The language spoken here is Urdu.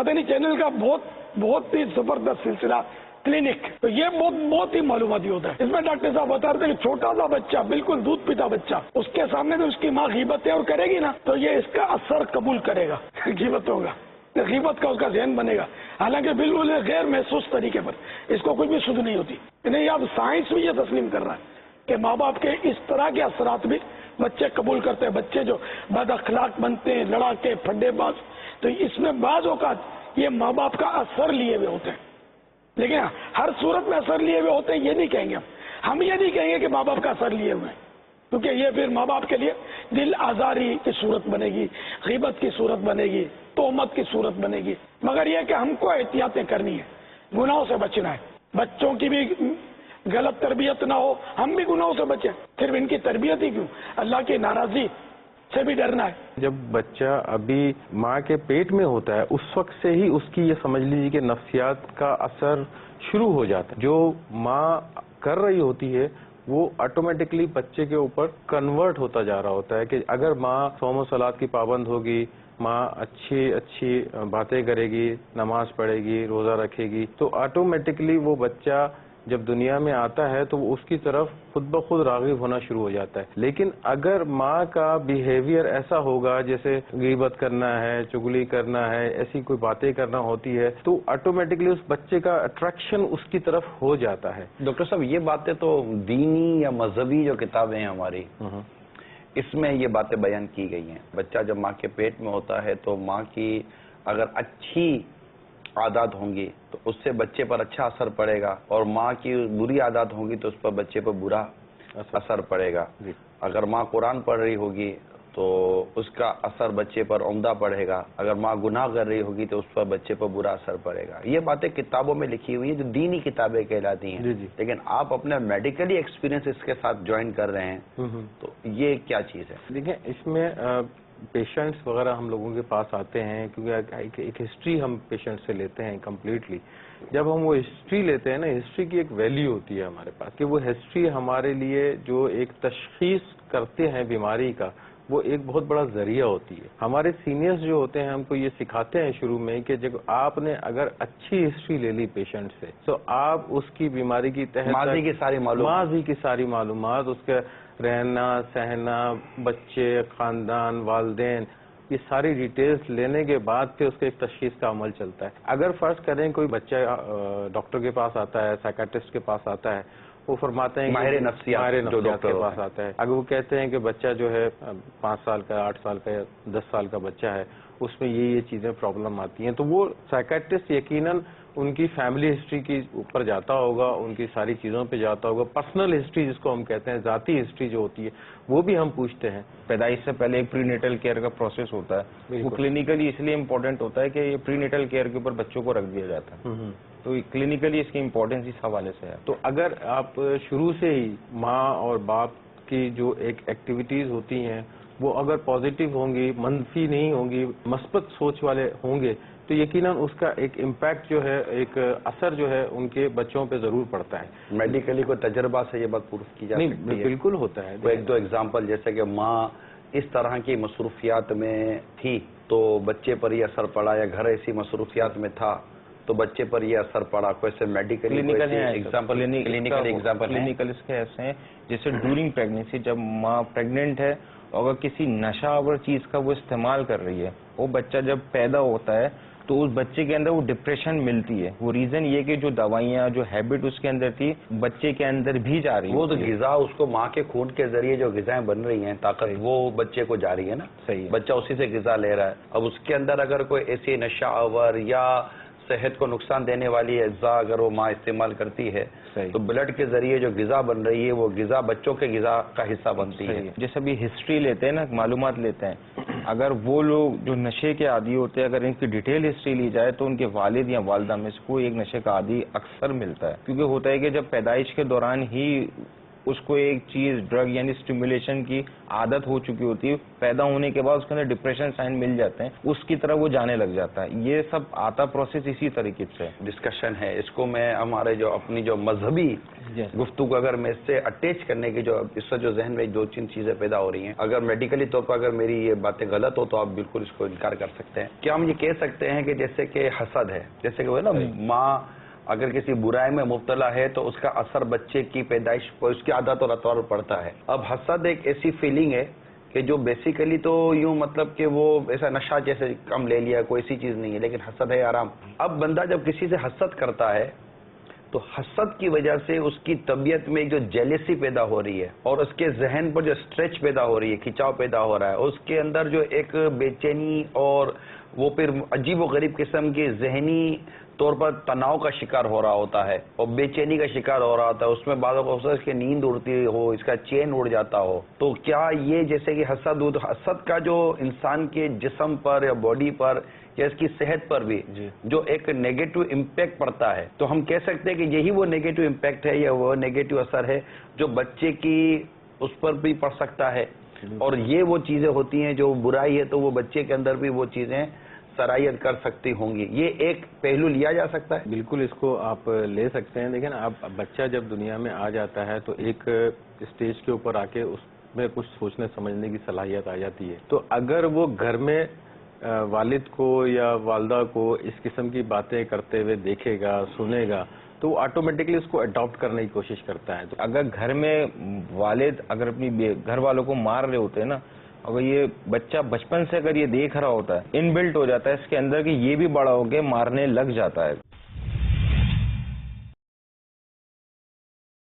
مدنی چینل کا بہت ہی زبردست سلسلہ کلینک، تو یہ بہت ہی معلوماتی ہوتا ہے. اس میں ڈاکٹر صاحب بتا رہے تھے کہ چھوٹا سا بچہ، بالکل دودھ پیتا بچہ، اس کے سامنے بھی اس کی ماں غیبتیں اور کرے گی نا تو یہ اس کا اثر قبول کرے گا، غیبت ہوگا، غیبت کا اس کا ذہن بنے گا، حالانکہ بالکل غیر محسوس طریقے پر، اس کو کچھ بھی سود نہیں ہوتی. نہیں، اب سائنس بھی یہ تسلیم کر رہا ہے کہ ماں باپ کے اس طرح کے اثرات بھی بچے قبول کرتے ہیں. بچے جو بد اخلاق بنتے ہیں، لڑاکے پھڈے باز، تو اس میں بعض اوقات یہ ماں باپ کا اثر لیے ہوئے ہوتے ہیں. لیکن ہر صورت میں اثر لیے ہوئے ہوتے ہیں یہ نہیں کہیں گے ہم یہ نہیں کہیں گے کہ ماں باپ کا اثر لیے ہوئے ہیں، کیونکہ یہ پھر ماں باپ کے لیے دل آزاری کی صورت بنے گی، غیبت کی صورت بنے گی، تہمت کی صورت بنے گی. مگر یہ کہ ہم کو احتیاطیں کرنی ہے، گناہوں سے بچنا ہے، بچوں کی بھی غلط تربیت نہ ہو، ہم بھی گناہوں سے بچیں. صرف ان کی تربیت ہی کیوں، اللہ کی ناراضی سے بھی ڈرنا ہے. جب بچہ ابھی ماں کے پیٹ میں ہوتا ہے اس وقت سے ہی اس کی یہ سمجھ لیجیے کہ نفسیات کا اثر شروع ہو جاتا ہے. جو ماں کر رہی ہوتی ہے وہ آٹومیٹکلی بچے کے اوپر کنورٹ ہوتا جا رہا ہوتا ہے کہ اگر ماں صوم و صلات کی پابند ہوگی، ماں اچھی باتیں کرے گی، نماز پڑھے گی، روزہ رکھے گی، تو آٹومیٹکلی وہ بچہ جب دنیا میں آتا ہے تو وہ اس کی طرف خود بخود راغب ہونا شروع ہو جاتا ہے. لیکن اگر ماں کا بیہیویئر ایسا ہوگا جیسے غیبت کرنا ہے، چغلی کرنا ہے، ایسی کوئی باتیں کرنا ہوتی ہے تو آٹومیٹکلی اس بچے کا اٹریکشن اس کی طرف ہو جاتا ہے. ڈاکٹر صاحب یہ باتیں تو دینی یا مذہبی جو کتابیں ہیں ہماری اس میں یہ باتیں بیان کی گئی ہیں. بچہ جب ماں کے پیٹ میں ہوتا ہے تو ماں کی اگر اچھی عادات ہوں گی تو اس سے بچے پر اچھا اثر پڑے گا، اور ماں کی بری عادات ہوں گی تو اس پر بچے پر برا اثر پڑے گا. اگر ماں قرآن پڑھ رہی ہوگی تو اس کا اثر بچے پر عمدہ پڑے گا، اگر ماں گناہ کر رہی ہوگی تو اس پر بچے پر برا اثر پڑے گا. یہ باتیں کتابوں میں لکھی ہوئی ہیں جو دینی کتابیں کہلاتی ہیں. لیکن آپ اپنا میڈیکلی ایکسپیرینس اس کے ساتھ جوائن کر رہے ہیں تو یہ کیا چیز ہے؟ دیکھیں اس میں پیشنٹس وغیرہ ہم لوگوں کے پاس آتے ہیں کیونکہ ایک ہسٹری ہم پیشنٹ سے لیتے ہیں کمپلیٹلی. جب ہم وہ ہسٹری لیتے ہیں نا، ہسٹری کی ایک ویلیو ہوتی ہے ہمارے پاس کہ وہ ہسٹری ہمارے لیے جو ایک تشخیص کرتے ہیں بیماری کا، وہ ایک بہت بڑا ذریعہ ہوتی ہے. ہمارے سینئرز جو ہوتے ہیں ہم کو یہ سکھاتے ہیں شروع میں کہ جب آپ نے اگر اچھی ہسٹری لے لی پیشنٹ سے تو آپ اس کی بیماری کی ماضی کی ساری معلومات، اس کے رہنا سہنا، بچے، خاندان، والدین، یہ ساری ڈیٹیلز لینے کے بعد پھر اس کے ایک تشخیص کا عمل چلتا ہے. اگر فرض کریں کوئی بچہ ڈاکٹر کے پاس آتا ہے، سائیکیٹرسٹ کے پاس آتا ہے، وہ فرماتے ہیں ماہر نفسیات کے پاس آتا ہے، اگر وہ کہتے ہیں کہ بچہ جو ہے 5 سال کا، 8 سال کا یا 10 سال کا بچہ ہے، اس میں یہ چیزیں پرابلم آتی ہیں، تو وہ سائیکیٹرسٹ یقیناً ان کی فیملی ہسٹری کی اوپر جاتا ہوگا، ان کی ساری چیزوں پہ جاتا ہوگا. پرسنل ہسٹری جس کو ہم کہتے ہیں، ذاتی ہسٹری جو ہوتی ہے وہ بھی ہم پوچھتے ہیں. پیدائش سے پہلے ایک پری نیٹل کیئر کا پروسیس ہوتا ہے، وہ کلینکلی اس لیے امپورٹنٹ ہوتا ہے کہ یہ پری نیٹل کیئر کے اوپر بچوں کو رکھ دیا جاتا ہے، تو کلینکلی اس کی امپورٹنس اس حوالے سے ہے. تو اگر آپ شروع سے ہی ماں اور باپ کی جو ایک ایکٹیویٹیز ہوتی ہیں وہ اگر پازیٹیو ہوں گی، منفی نہیں ہوں گی، مثبت سوچ والے ہوں گے، تو یقیناً اس کا ایک امپیکٹ جو ہے، ایک اثر جو ہے ان کے بچوں پہ ضرور پڑتا ہے. میڈیکلی کوئی تجربہ سے یہ بات پروف کی جا سکتی ہے؟ بالکل ہوتا ہے. ایک دو ایگزامپل، جیسے کہ ماں اس طرح کی مصروفیات میں تھی تو بچے پر یہ اثر پڑا، یا گھر ایسی مصروفیات میں تھا تو بچے پر یہ اثر پڑا. کوئی سے میڈیکل ایگزامپل؟ کلینیکل اس کے ایسے ہیں جیسے ڈیورنگ پریگنینسی، جب ماں پریگننٹ ہے اگر کسی نشہ آور چیز کا وہ استعمال کر رہی ہے، وہ بچہ جب پیدا ہوتا ہے تو اس بچے کے اندر وہ ڈپریشن ملتی ہے. وہ ریزن یہ کہ جو دوائیاں، جو ہیبٹ اس کے اندر تھی بچے کے اندر بھی جا رہی ہے. وہ تو غذا اس کو ماں کے خون کے ذریعے جو غذائیں بن رہی ہیں، طاقت وہ بچے کو جا رہی ہے نا. صحیح، بچہ اسی سے غذا لے رہا ہے. اب اس کے اندر اگر کوئی ایسی نشہ آور یا صحت کو نقصان دینے والی اجزاء اگر وہ ماں استعمال کرتی ہے تو بلڈ کے ذریعے جو غذا بن رہی ہے وہ غذا بچوں کے غذا کا حصہ بنتی ہے. جیسے ابھی ہسٹری لیتے ہیں نا، معلومات لیتے ہیں، اگر وہ لوگ جو نشے کے عادی ہوتے ہیں اگر ان کی ڈیٹیل ہسٹری لی جائے تو ان کے والد یا والدہ میں سے کوئی ایک نشے کا عادی اکثر ملتا ہے. کیونکہ ہوتا ہے کہ جب پیدائش کے دوران ہی اس کو ایک چیز ڈرگ یعنی اسٹیمولیشن کی عادت ہو چکی ہوتی ہے, پیدا ہونے کے بعد اس کے اندر ڈپریشن سائن مل جاتے ہیں, اس کی طرح وہ جانے لگ جاتا ہے. یہ سب آتا پروسیس اسی طریقے سے ڈسکشن ہے. اس کو میں ہمارے جو اپنی جو مذہبی گفتگو اگر میں اس سے اٹیچ کرنے کی جو اس سے جو ذہن میں دو تین چیزیں پیدا ہو رہی ہیں, اگر میڈیکلی طور پر اگر میری یہ باتیں غلط ہو تو آپ بالکل اس کو انکار کر سکتے ہیں. کیا ہم یہ کہہ سکتے ہیں کہ جیسے کہ حسد ہے, جیسے کہ وہ نا ماں اگر کسی برائی میں مبتلا ہے تو اس کا اثر بچے کی پیدائش پر اس کی عادت اور اطوار پڑتا ہے. اب حسد ایک ایسی فیلنگ ہے کہ جو بیسیکلی تو یوں مطلب کہ وہ ایسا نشہ جیسے کم لے لیا, کوئی ایسی چیز نہیں ہے, لیکن حسد ہے آرام. اب بندہ جب کسی سے حسد کرتا ہے تو حسد کی وجہ سے اس کی طبیعت میں ایک جو جیلیسی پیدا ہو رہی ہے اور اس کے ذہن پر جو اسٹریچ پیدا ہو رہی ہے, کھچاؤ پیدا ہو رہا ہے, اس کے اندر جو ایک بے چینی اور وہ پھر عجیب و غریب قسم کی ذہنی طور پر تناؤ کا شکار ہو رہا ہوتا ہے اور بے چینی کا شکار ہو رہا ہوتا ہے. اس میں بعض اوقات اس کی نیند اڑتی ہو, اس کا چین اڑ جاتا ہو. تو کیا یہ جیسے کہ حسد کا جو انسان کے جسم پر یا باڈی پر یا اس کی صحت پر بھی جو ایک نیگیٹو امپیکٹ پڑتا ہے, تو ہم کہہ سکتے ہیں کہ یہی وہ نیگیٹو امپیکٹ ہے یا وہ نیگیٹو اثر ہے جو بچے کی اس پر بھی پڑ سکتا ہے, اور یہ وہ چیزیں ہوتی ہیں جو برائی ہے تو وہ بچے کے اندر بھی وہ چیزیں سرایت کر سکتی ہوں گی. یہ ایک پہلو لیا جا سکتا ہے. بالکل اس کو آپ لے سکتے ہیں. دیکھیں نا, اب بچہ جب دنیا میں آ جاتا ہے تو ایک اسٹیج کے اوپر آ کے اس میں کچھ سوچنے سمجھنے کی صلاحیت آ جاتی ہے. تو اگر وہ گھر میں والد کو یا والدہ کو اس قسم کی باتیں کرتے ہوئے دیکھے گا, سنے گا, تو وہ آٹومیٹکلی اس کو اڈاپٹ کرنے کی کوشش کرتا ہے. تو اگر گھر میں والد اگر اپنی گھر والوں کو مار رہے ہوتے ہیں نا, اگر یہ بچہ بچپن سے اگر یہ دیکھ رہا ہوتا ہے, ان بلٹ ہو جاتا ہے اس کے اندر کہ یہ بھی بڑا ہو کے مارنے لگ جاتا ہے.